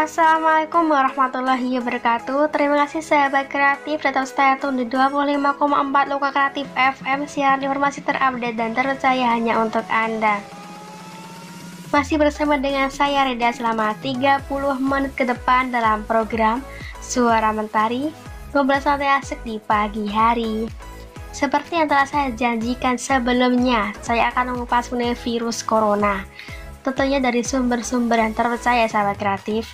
Assalamualaikum warahmatullahi wabarakatuh. Terima kasih sahabat kreatif datang stay tune di 25,4 Loka Kreatif FM, siaran informasi terupdate dan terpercaya hanya untuk Anda. Masih bersama dengan saya Reda selama 30 menit ke depan dalam program Suara Mentari, ngobrol santai asik di pagi hari. Seperti yang telah saya janjikan sebelumnya, saya akan mengupas mengenai virus corona, tentunya dari sumber-sumber yang terpercaya sahabat kreatif.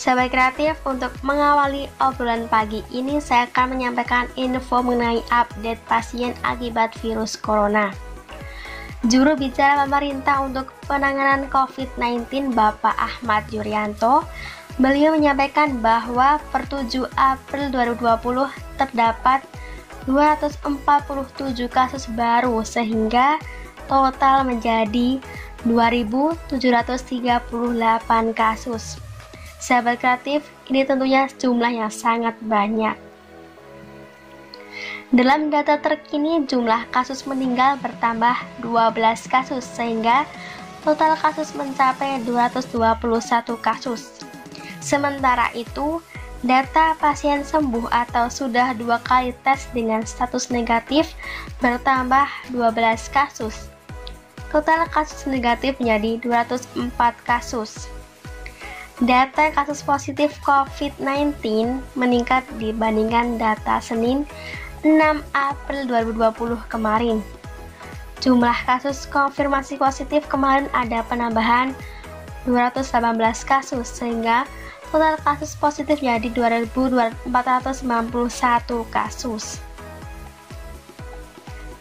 Sahabat kreatif, untuk mengawali obrolan pagi ini saya akan menyampaikan info mengenai update pasien akibat virus corona. Juru bicara pemerintah untuk penanganan COVID-19 Bapak Ahmad Yuryanto, beliau menyampaikan bahwa per 7 April 2020 terdapat 247 kasus baru sehingga total menjadi 2.738 kasus. Sahabat kreatif, ini tentunya jumlah yang sangat banyak. Dalam data terkini, jumlah kasus meninggal bertambah 12 kasus sehingga total kasus mencapai 221 kasus. Sementara itu, data pasien sembuh atau sudah 2 kali tes dengan status negatif bertambah 12 kasus. Total kasus negatif menjadi 204 kasus. Data kasus positif COVID-19 meningkat dibandingkan data Senin 6 April 2020 kemarin. Jumlah kasus konfirmasi positif kemarin ada penambahan 218 kasus sehingga total kasus positif jadi 2.491 kasus.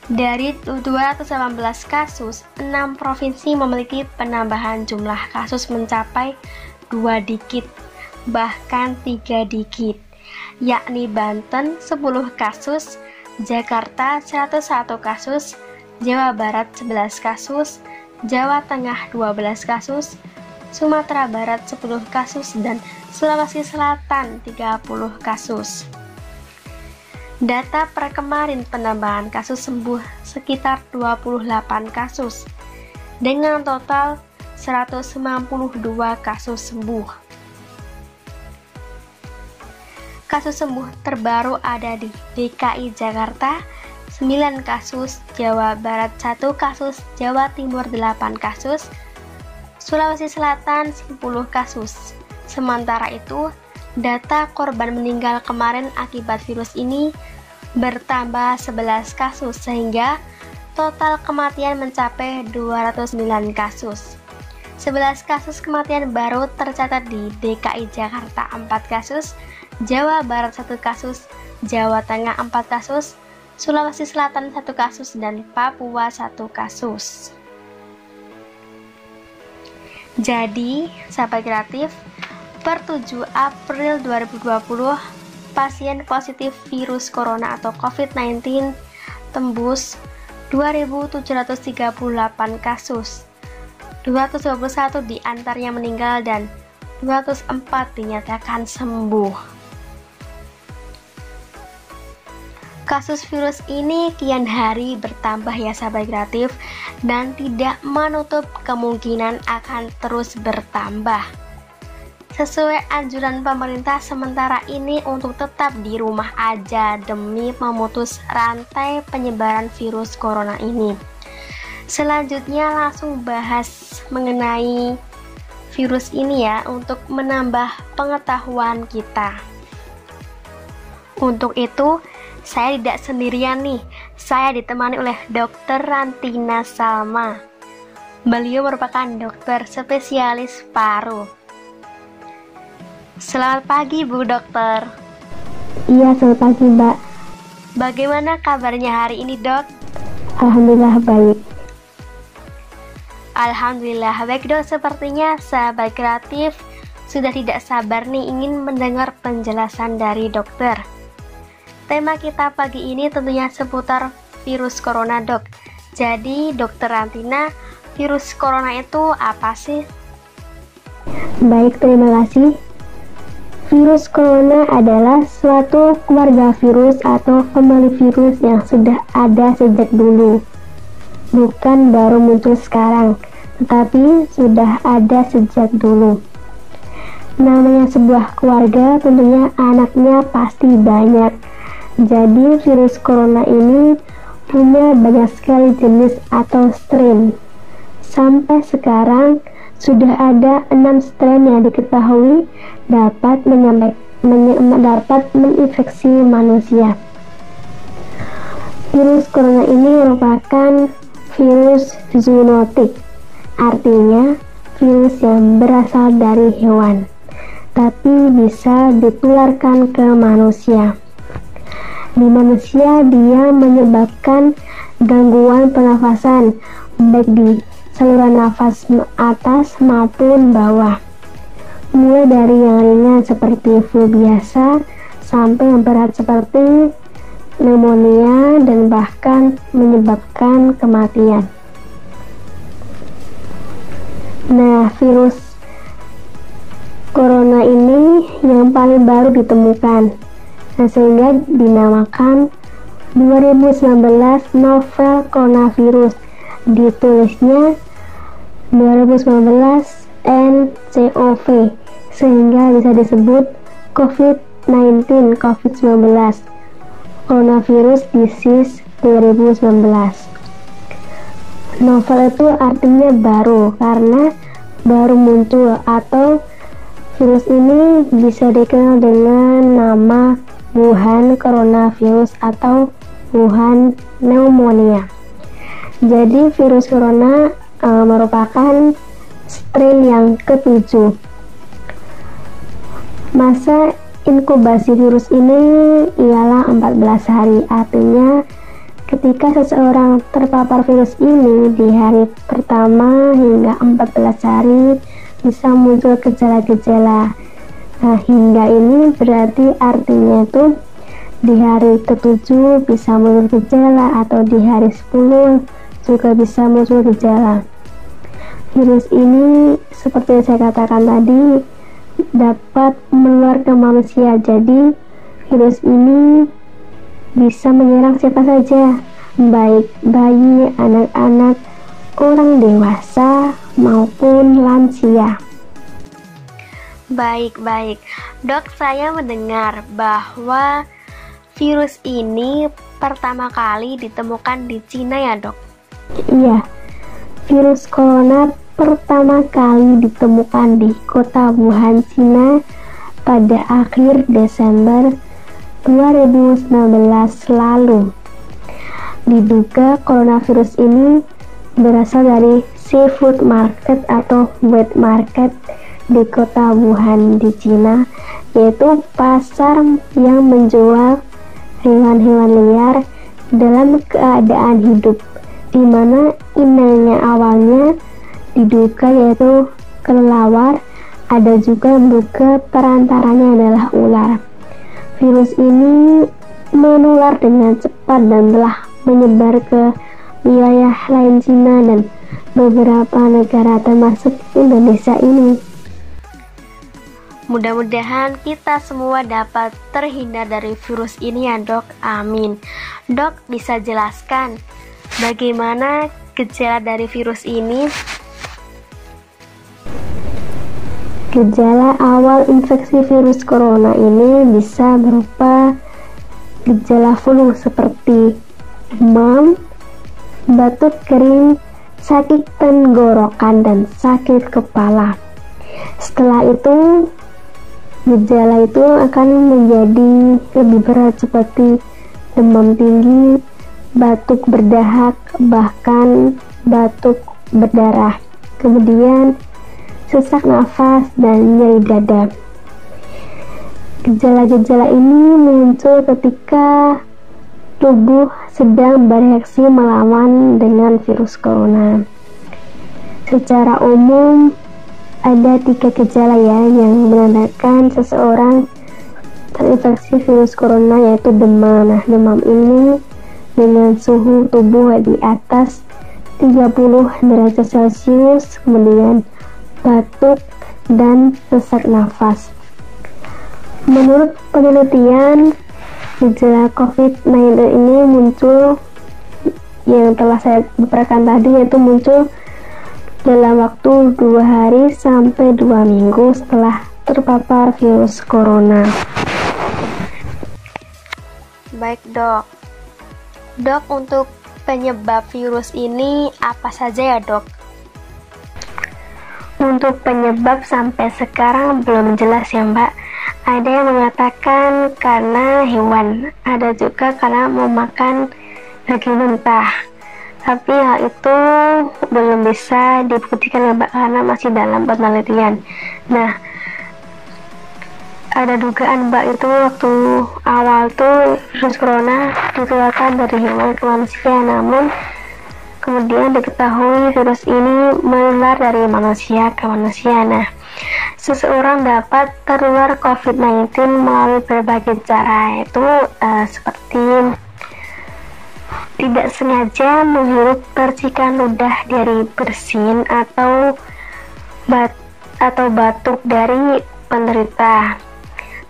Dari 218 kasus, 6 provinsi memiliki penambahan jumlah kasus mencapai 2 digit, bahkan 3 digit, yakni Banten 10 kasus, Jakarta 101 kasus, Jawa Barat 11 kasus, Jawa Tengah 12 kasus, Sumatera Barat 10 kasus, dan Sulawesi Selatan 30 kasus. Data per kemarin penambahan kasus sembuh sekitar 28 kasus, dengan total 192 kasus sembuh. Kasus sembuh terbaru ada di DKI Jakarta 9 kasus, Jawa Barat 1 kasus, Jawa Timur 8 kasus, Sulawesi Selatan 10 kasus. Sementara itu, data korban meninggal kemarin akibat virus ini bertambah 11 kasus sehingga total kematian mencapai 209 kasus. 11 kasus kematian baru tercatat di DKI Jakarta 4 kasus, Jawa Barat 1 kasus, Jawa Tengah 4 kasus, Sulawesi Selatan 1 kasus, dan Papua 1 kasus. Jadi, sahabat kreatif, per 7 April 2020, pasien positif virus corona atau COVID-19 tembus 2.738 kasus. 221 diantaranya meninggal dan 204 dinyatakan sembuh. Kasus virus ini kian hari bertambah ya sahabat kreatif, dan tidak menutup kemungkinan akan terus bertambah. Sesuai anjuran pemerintah sementara ini untuk tetap di rumah aja demi memutus rantai penyebaran virus corona ini. Selanjutnya langsung bahas mengenai virus ini ya, untuk menambah pengetahuan kita. Untuk itu, saya tidak sendirian nih, saya ditemani oleh Dr. Rantina Salma. Beliau merupakan dokter spesialis paru. Selamat pagi Bu Dokter. Iya, selamat pagi Mbak. Bagaimana kabarnya hari ini Dok? Alhamdulillah baik. Alhamdulillah baik Dok, sepertinya sahabat kreatif sudah tidak sabar nih ingin mendengar penjelasan dari dokter. Tema kita pagi ini tentunya seputar virus corona Dok. Jadi Dokter Rantina, virus corona itu apa sih? Baik, terima kasih. Virus corona adalah suatu keluarga virus atau famili virus yang sudah ada sejak dulu. Bukan baru muncul sekarang, tetapi sudah ada sejak dulu. Namanya sebuah keluarga, tentunya anaknya pasti banyak. Jadi virus corona ini punya banyak sekali jenis atau strain. Sampai sekarang sudah ada 6 strain yang diketahui dapat menginfeksi manusia. Virus corona ini merupakan virus zoonotik, artinya virus yang berasal dari hewan, tapi bisa ditularkan ke manusia. Di manusia dia menyebabkan gangguan pernafasan baik di saluran nafas atas maupun bawah, mulai dari yang ringan seperti flu biasa sampai yang berat seperti pneumonia dan bahkan menyebabkan kematian. Nah, virus corona ini yang paling baru ditemukan, sehingga dinamakan 2019 novel coronavirus. Ditulisnya 2019 NCOV, sehingga bisa disebut COVID-19 Coronavirus Disease 2019. Novel itu artinya baru karena baru muncul, atau virus ini bisa dikenal dengan nama Wuhan Coronavirus atau Wuhan Pneumonia. Jadi virus corona merupakan strain yang ke-7. Masa inkubasi virus ini ialah 14 hari, artinya ketika seseorang terpapar virus ini di hari pertama hingga 14 hari bisa muncul gejala-gejala. Nah, hingga ini berarti artinya itu di hari ke-7 bisa muncul gejala, atau di hari 10 juga bisa muncul gejala. Virus ini seperti yang saya katakan tadi dapat menular ke manusia. Jadi virus ini bisa menyerang siapa saja, baik bayi, anak-anak, orang dewasa maupun lansia. Baik, Dok, saya mendengar bahwa virus ini pertama kali ditemukan di Cina ya, Dok? Iya, virus corona pertama kali ditemukan di kota Wuhan, Cina pada akhir Desember 2019 lalu. Diduga coronavirus ini berasal dari seafood market atau wet market di kota Wuhan di Cina, yaitu pasar yang menjual hewan-hewan liar dalam keadaan hidup, di mana inangnya awalnya diduga yaitu kelelawar, ada juga menduga perantaranya adalah ular. Virus ini menular dengan cepat dan telah menyebar ke wilayah lain Cina dan beberapa negara termasuk Indonesia ini. Mudah-mudahan kita semua dapat terhindar dari virus ini ya, Dok. Amin. Dok, bisa jelaskan bagaimana gejala dari virus ini? Gejala awal infeksi virus corona ini bisa berupa gejala flu seperti demam, batuk kering, sakit tenggorokan, dan sakit kepala. Setelah itu gejala itu akan menjadi lebih berat seperti demam tinggi, batuk berdahak, bahkan batuk berdarah, kemudian sesak nafas dan nyeri dada. Gejala-gejala ini muncul ketika tubuh sedang bereaksi melawan dengan virus corona. Secara umum ada 3 gejala ya yang menandakan seseorang terinfeksi virus corona, yaitu demam. Nah, demam ini dengan suhu tubuh di atas 30 derajat Celcius, kemudian batuk dan sesak nafas. Menurut penelitian, gejala COVID-19 ini muncul yang telah saya paparkan tadi, yaitu muncul dalam waktu 2 hari sampai 2 minggu setelah terpapar virus corona. Baik dok. Dok, untuk penyebab virus ini apa saja ya dok? Untuk penyebab sampai sekarang belum jelas ya mbak. Ada yang mengatakan karena hewan, ada juga karena memakan daging mentah. Tapi hal itu belum bisa dibuktikan ya mbak, karena masih dalam penelitian. Nah, ada dugaan mbak itu waktu awal tuh virus corona ditularkan dari hewan ke manusia, namun kemudian diketahui virus ini menular dari manusia ke manusia. Nah, seseorang dapat tertular COVID-19 melalui berbagai cara, yaitu seperti tidak sengaja menghirup percikan ludah dari bersin atau batuk dari penderita.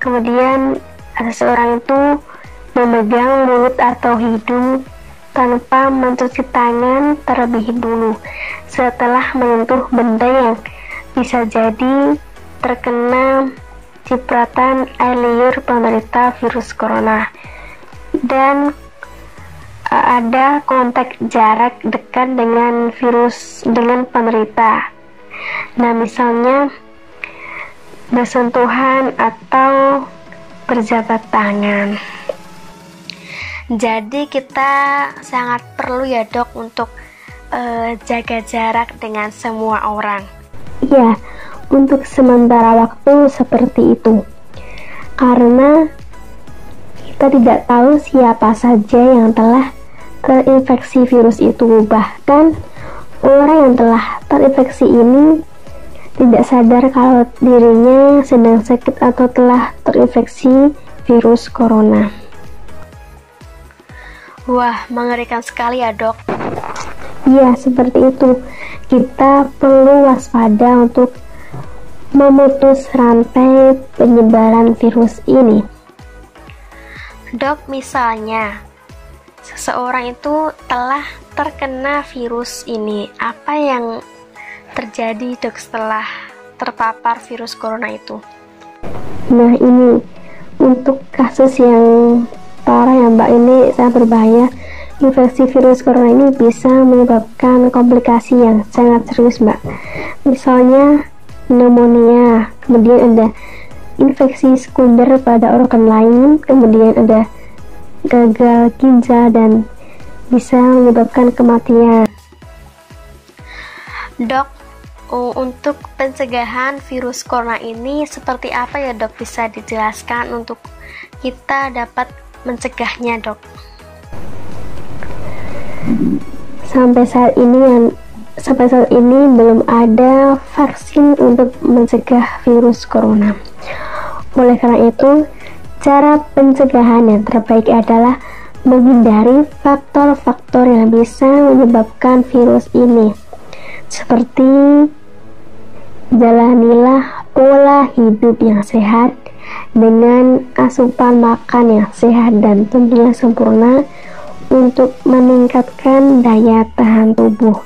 Kemudian seseorang itu memegang mulut atau hidung tanpa mencuci tangan terlebih dulu setelah menyentuh benda yang bisa jadi terkena cipratan air liur penderita virus corona, dan ada kontak jarak dekat dengan penderita. Nah, misalnya bersentuhan atau berjabat tangan. Jadi kita sangat perlu ya dok untuk jaga jarak dengan semua orang. Ya, untuk sementara waktu seperti itu. Karena kita tidak tahu siapa saja yang telah terinfeksi virus itu. Bahkan orang yang telah terinfeksi ini tidak sadar kalau dirinya sedang sakit atau telah terinfeksi virus corona. Wah, mengerikan sekali ya dok. Iya, seperti itu. Kita perlu waspada untuk memutus rantai penyebaran virus ini. Dok, misalnya seseorang itu telah terkena virus ini, apa yang terjadi dok setelah terpapar virus corona itu? Nah, ini untuk kasus yang parah ya mbak, ini sangat berbahaya. Infeksi virus corona ini bisa menyebabkan komplikasi yang sangat serius mbak, misalnya pneumonia, kemudian ada infeksi sekunder pada organ lain, kemudian ada gagal ginjal, dan bisa menyebabkan kematian. Dok, untuk pencegahan virus corona ini seperti apa ya dok? Bisa dijelaskan untuk kita dapat mencegahnya dok? Sampai saat ini belum ada vaksin untuk mencegah virus corona. Oleh karena itu, cara pencegahan yang terbaik adalah menghindari faktor-faktor yang bisa menyebabkan virus ini, seperti jalanilah pola hidup yang sehat dengan asupan makan yang sehat dan tentunya sempurna untuk meningkatkan daya tahan tubuh.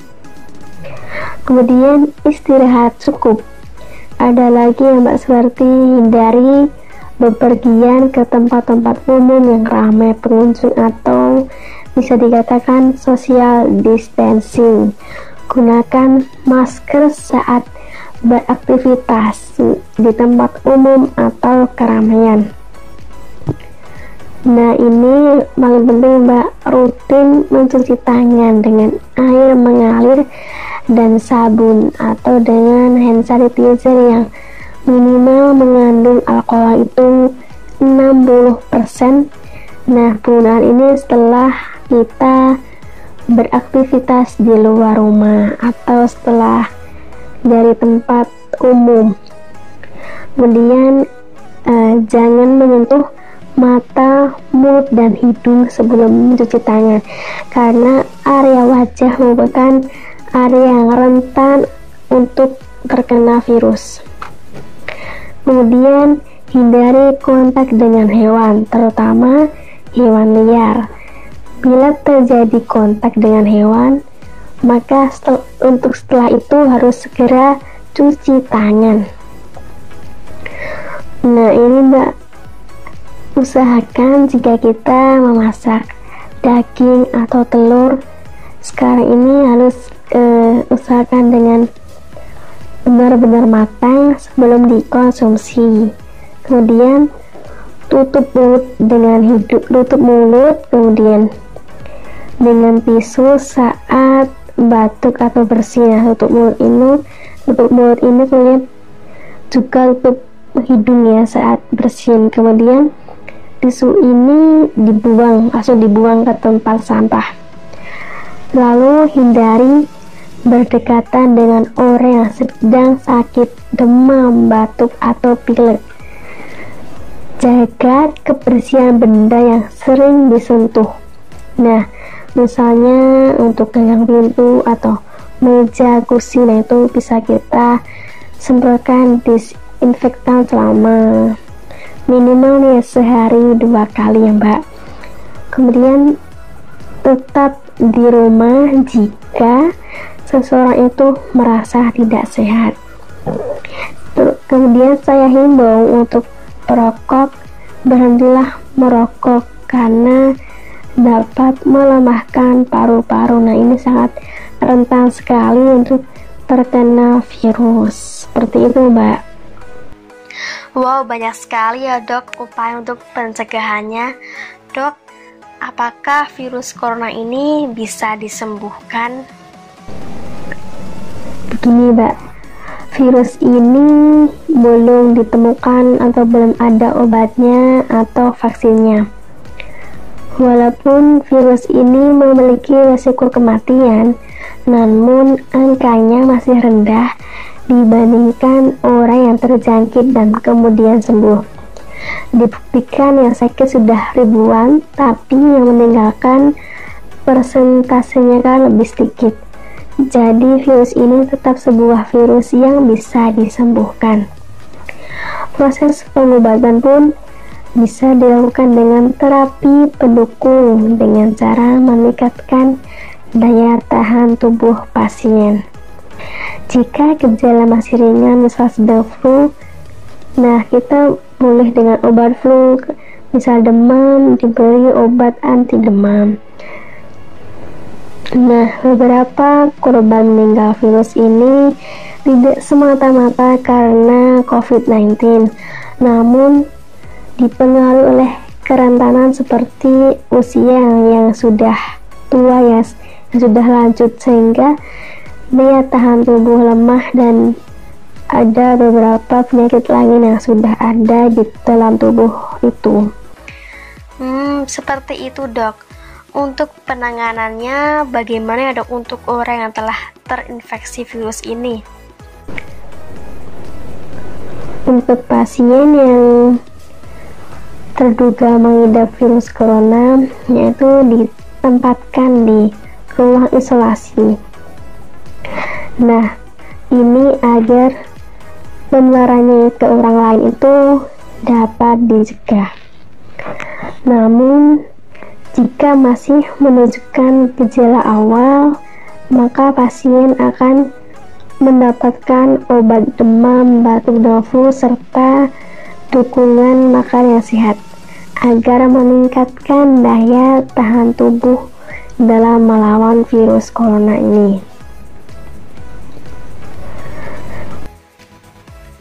Kemudian istirahat cukup. Ada lagi yang seperti hindari bepergian ke tempat-tempat umum yang ramai pengunjung atau bisa dikatakan social distancing. Gunakan masker saat beraktivitas di tempat umum atau keramaian. Nah, ini paling penting mbak, rutin mencuci tangan dengan air mengalir dan sabun atau dengan hand sanitizer yang minimal mengandung alkohol itu 60%. Nah, penggunaan ini setelah kita beraktivitas di luar rumah atau setelah dari tempat umum. Kemudian jangan menyentuh mata, mulut, dan hidung sebelum mencuci tangan, karena area wajah merupakan area yang rentan untuk terkena virus. Kemudian hindari kontak dengan hewan, terutama hewan liar. Bila terjadi kontak dengan hewan, maka setelah itu harus segera cuci tangan. Nah ini Mbak, usahakan jika kita memasak daging atau telur sekarang ini harus usahakan dengan benar-benar matang sebelum dikonsumsi. Kemudian tutup mulut kemudian dengan tisu saat batuk atau bersin. Tutup mulut ini kemudian juga tutup hidung ya saat bersin. Kemudian tisu ini langsung dibuang ke tempat sampah. Lalu hindari berdekatan dengan orang yang sedang sakit demam, batuk atau pilek. Jaga kebersihan benda yang sering disentuh. Nah, misalnya untuk gagang pintu atau meja, kursi, nah itu bisa kita semprotkan disinfektan selama minimal nih sehari 2 kali ya Mbak. Kemudian tetap di rumah jika seseorang itu merasa tidak sehat. Kemudian saya himbau untuk perokok, berhentilah merokok karena dapat melemahkan paru-paru. Nah ini sangat rentan sekali untuk terkena virus. Seperti itu Mbak. Wow, banyak sekali ya Dok upaya untuk pencegahannya. Dok, apakah virus corona ini bisa disembuhkan? Begini Mbak, virus ini belum ditemukan atau belum ada obatnya atau vaksinnya. Walaupun virus ini memiliki risiko kematian, namun angkanya masih rendah dibandingkan orang yang terjangkit dan kemudian sembuh. Dibuktikan yang sakit sudah ribuan, tapi yang meninggalkan persentasenya kan lebih sedikit. Jadi virus ini tetap sebuah virus yang bisa disembuhkan. Proses pengobatan pun bisa dilakukan dengan terapi pendukung dengan cara meningkatkan daya tahan tubuh pasien. Jika gejala masih ringan, misal sedang flu, nah kita boleh dengan obat flu, misal demam, diberi obat anti demam. Nah, beberapa korban meninggal virus ini tidak semata-mata karena COVID-19, namun dipengaruhi oleh kerentanan seperti usia yang sudah tua ya, yang sudah lanjut sehingga daya tahan tubuh lemah dan ada beberapa penyakit lain yang sudah ada di dalam tubuh itu. Seperti itu Dok. Untuk penanganannya bagaimana ya Dok untuk orang yang telah terinfeksi virus ini? Untuk pasien yang terduga mengidap virus corona, yaitu ditempatkan di ruang isolasi. Nah, ini agar penularannya ke orang lain itu dapat dicegah. Namun, jika masih menunjukkan gejala awal, maka pasien akan mendapatkan obat demam, batuk, dan flu, serta dukungan makan yang sehat agar meningkatkan daya tahan tubuh dalam melawan virus corona ini.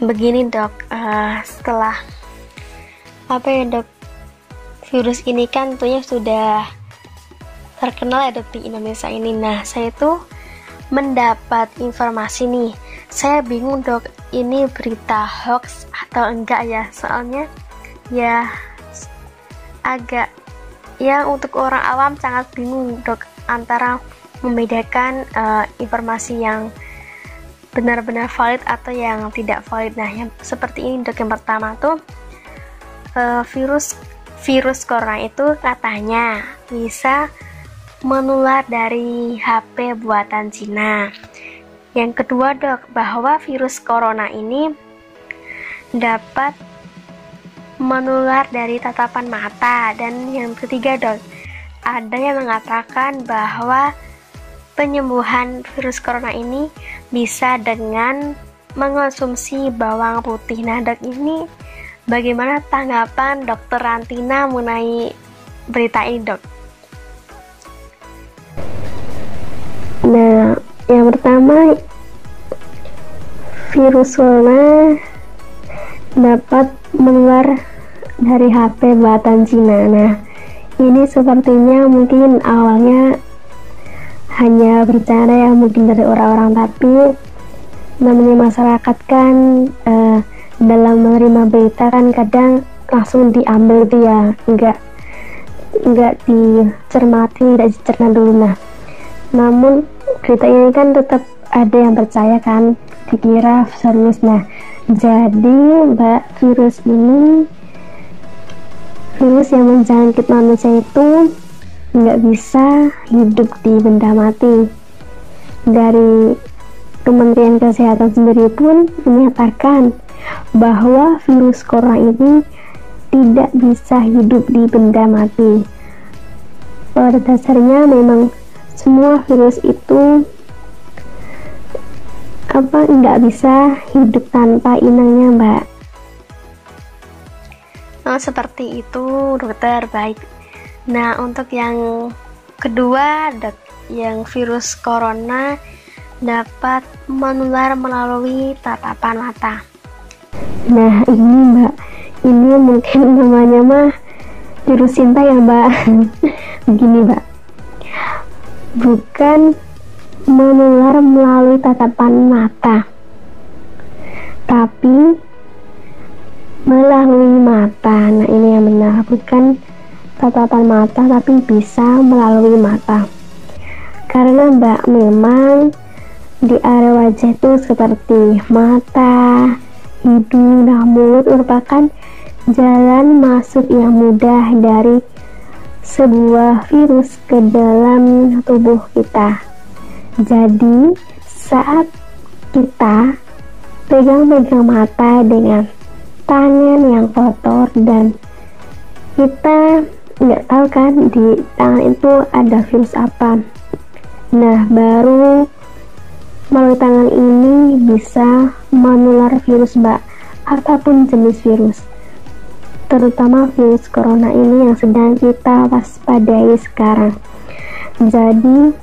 Begini Dok, setelah Dok, virus ini kan tentunya sudah terkenal ya Dok di Indonesia ini. Nah, saya tuh mendapat informasi nih, saya bingung Dok, ini berita hoax atau enggak ya, soalnya ya agak ya untuk orang awam sangat bingung Dok antara membedakan informasi yang benar-benar valid atau yang tidak valid. Nah, yang seperti ini Dok, yang pertama tuh virus corona itu katanya bisa menular dari HP buatan Cina. Yang kedua Dok, bahwa virus corona ini dapat menular dari tatapan mata. Dan yang ketiga Dok, ada yang mengatakan bahwa penyembuhan virus corona ini bisa dengan mengonsumsi bawang putih. Nah Dok, ini Bagaimana tanggapan Dokter Rantina mengenai berita ini, Dok? Nah, yang pertama, virus corona dapat menular dari HP buatan Cina. Nah, ini sepertinya mungkin awalnya hanya bercanda ya mungkin dari orang-orang, tapi namanya masyarakat kan dalam menerima berita kan kadang langsung diambil dia, enggak dicermati, tidak dicerna dulu. Nah, namun berita ini kan tetap ada yang percaya kan, dikira serius. Nah, jadi virus ini, virus yang menjangkit manusia itu nggak bisa hidup di benda mati. Dari Kementerian Kesehatan sendiri pun menyatakan bahwa virus corona ini tidak bisa hidup di benda mati. Pada dasarnya memang semua virus itu nggak bisa hidup tanpa inangnya, Mbak. Oh, seperti itu, dokter. Baik. Nah, untuk yang kedua, Dok, yang virus corona dapat menular melalui tatapan mata. Nah, ini Mbak, ini mungkin namanya mah virus cinta ya, Mbak. Begini, Mbak, bukan menular melalui tatapan mata, tapi melalui mata. Nah, ini yang benar, bukan tatapan mata tapi bisa melalui mata. Karena Mbak, memang di area wajah itu seperti mata, hidung, dan mulut merupakan jalan masuk yang mudah dari sebuah virus ke dalam tubuh kita. Jadi saat kita pegang-pegang mata dengan tangan yang kotor dan kita nggak tahu kan di tangan itu ada virus apa, nah baru melalui tangan ini bisa menular virus, Mbak, apapun jenis virus, terutama virus corona ini yang sedang kita waspadai sekarang. Jadi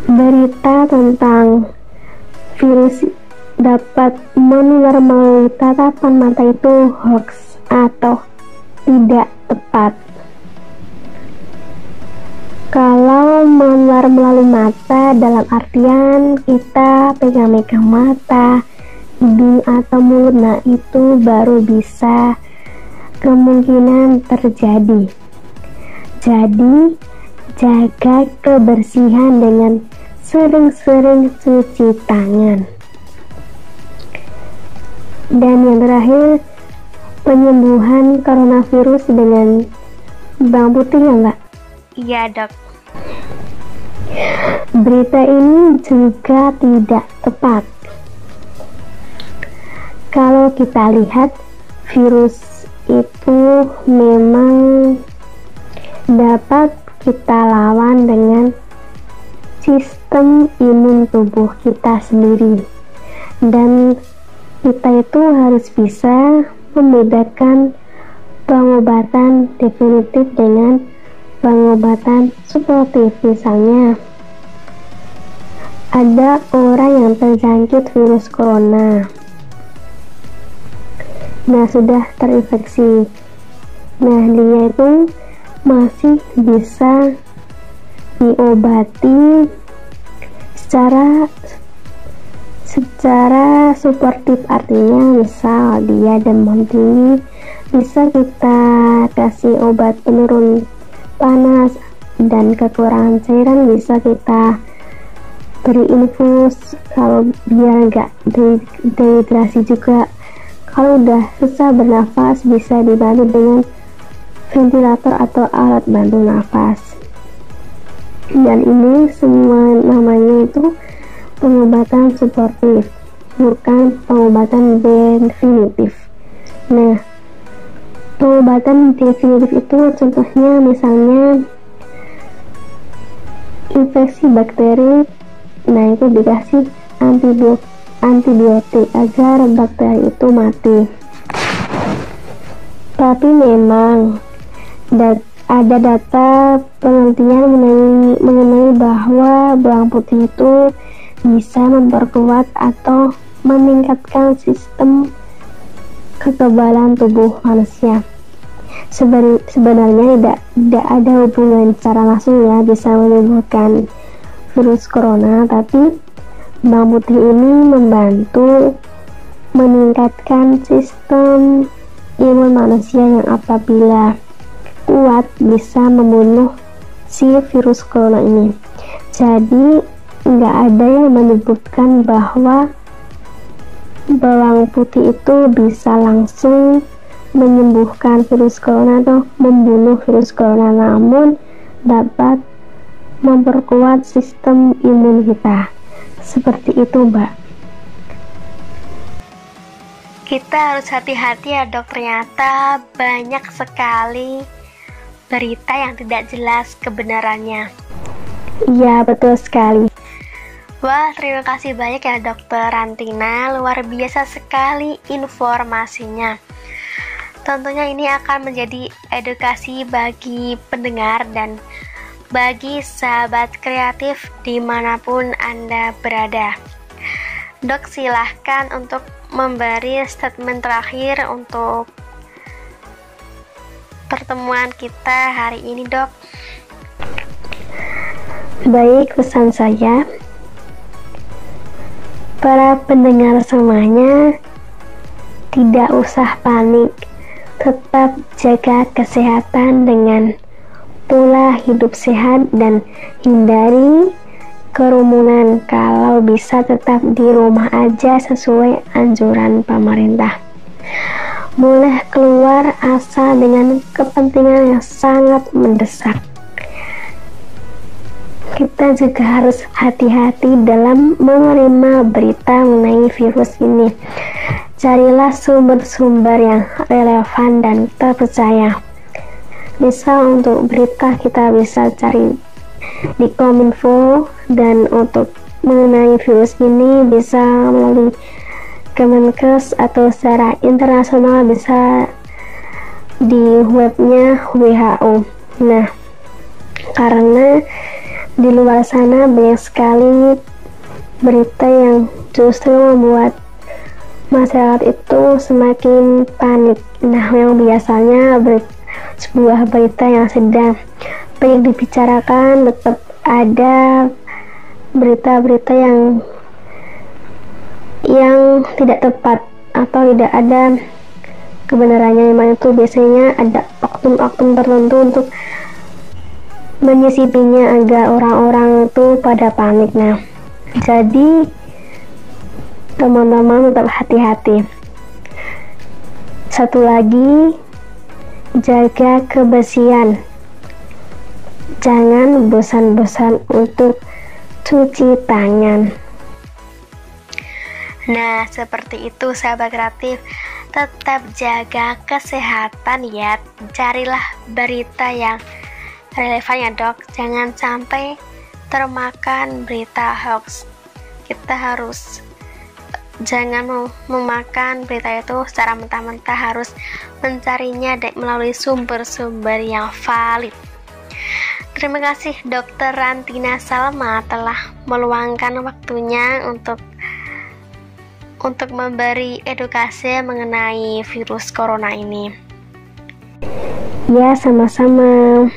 berita tentang virus dapat menular melalui tatapan mata itu hoax atau tidak tepat. Kalau menular melalui mata dalam artian kita pegang-pegang mata, hidung atau mulut, nah itu baru bisa kemungkinan terjadi. Jadi jaga kebersihan dengan sering-sering cuci tangan. Dan yang terakhir, penyembuhan coronavirus dengan bawang putih ya, Mbak? Iya, Dok. Berita ini juga tidak tepat. Kalau kita lihat, virus itu memang dapat kita lawan dengan sistem imun tubuh kita sendiri, dan kita itu harus bisa membedakan pengobatan definitif dengan pengobatan suportif. Misalnya ada orang yang terjangkit virus corona, nah sudah terinfeksi, nah dia itu masih bisa diobati secara suportif, artinya misal dia demam tinggi bisa kita kasih obat penurun panas, dan kekurangan cairan bisa kita beri infus kalau biar nggak dehidrasi juga. Kalau udah susah bernafas bisa dibantu dengan ventilator atau alat bantu nafas. Dan ini semua namanya itu pengobatan suportif, bukan pengobatan definitif. Nah, pengobatan definitif itu contohnya misalnya infeksi bakteri, nah itu dikasih antibiotik agar bakteri itu mati. Tapi memang ada data penelitian mengenai bahwa bawang putih itu bisa memperkuat atau meningkatkan sistem kekebalan tubuh manusia. Sebenarnya tidak ada hubungan secara langsung ya bisa menyembuhkan virus corona, tapi bawang putih ini membantu meningkatkan sistem imun manusia yang apabila kuat bisa membunuh si virus corona ini. Jadi nggak ada yang menyebutkan bahwa bawang putih itu bisa langsung menyembuhkan virus corona atau membunuh virus corona, namun dapat memperkuat sistem imun kita. Seperti itu, Mbak. Kita harus hati-hati ya dok, ternyata banyak sekali berita yang tidak jelas kebenarannya. Iya, betul sekali. Wah, terima kasih banyak ya Dokter Rantina, luar biasa sekali informasinya. Tentunya ini akan menjadi edukasi bagi pendengar dan bagi sahabat kreatif dimanapun Anda berada. Dok, silahkan untuk memberi statement terakhir untuk pertemuan kita hari ini, Dok. Baik, pesan saya, para pendengar semuanya, tidak usah panik, tetap jaga kesehatan dengan pola hidup sehat dan hindari kerumunan. Kalau bisa tetap di rumah aja sesuai anjuran pemerintah. Boleh keluar asal dengan kepentingan yang sangat mendesak. Kita juga harus hati-hati dalam menerima berita mengenai virus ini. Carilah sumber-sumber yang relevan dan terpercaya. Misal untuk berita kita bisa cari di Kominfo, dan untuk mengenai virus ini bisa melalui Kemenkes atau secara internasional bisa di webnya WHO. Nah, karena di luar sana banyak sekali berita yang justru membuat masyarakat itu semakin panik. Nah, yang biasanya sebuah berita yang sedang banyak dibicarakan, tetap ada berita-berita yang tidak tepat atau tidak ada kebenarannya. Memang itu biasanya ada oknum-oknum tertentu untuk menyisipinya agar orang-orang itu pada panik. Nah, jadi teman-teman tetap hati-hati. Satu lagi, jaga kebersihan. Jangan bosan-bosan untuk cuci tangan. Nah, seperti itu sahabat kreatif. Tetap jaga kesehatan ya. Carilah berita yang relevan ya dok. Jangan sampai termakan berita hoax. Kita harus jangan memakan berita itu secara mentah-mentah, harus mencarinya melalui sumber-sumber yang valid. Terima kasih Dokter Rantina Salma telah meluangkan waktunya untuk memberi edukasi mengenai virus corona ini. Ya, sama-sama.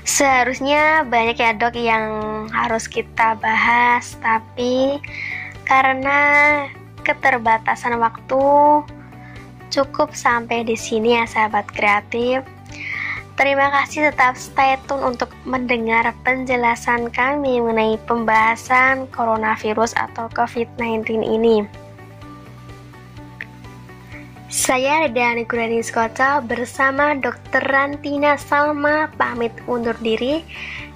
Seharusnya banyak ya dok yang harus kita bahas, tapi karena keterbatasan waktu cukup sampai di sini ya sahabat kreatif. Terima kasih, tetap stay tune untuk mendengar penjelasan kami mengenai pembahasan coronavirus atau COVID-19 ini. Saya Reda Nugurani Skoca bersama Dr. Rantina Salma pamit undur diri.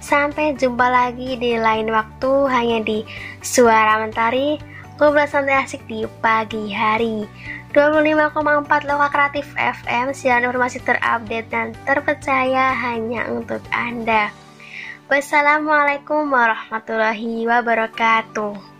Sampai jumpa lagi di lain waktu hanya di Suara Mentari, ngobrol santai asik di pagi hari. 25,4 Loka Kreatif FM, siaran informasi terupdate dan terpercaya hanya untuk Anda. Wassalamualaikum warahmatullahi wabarakatuh.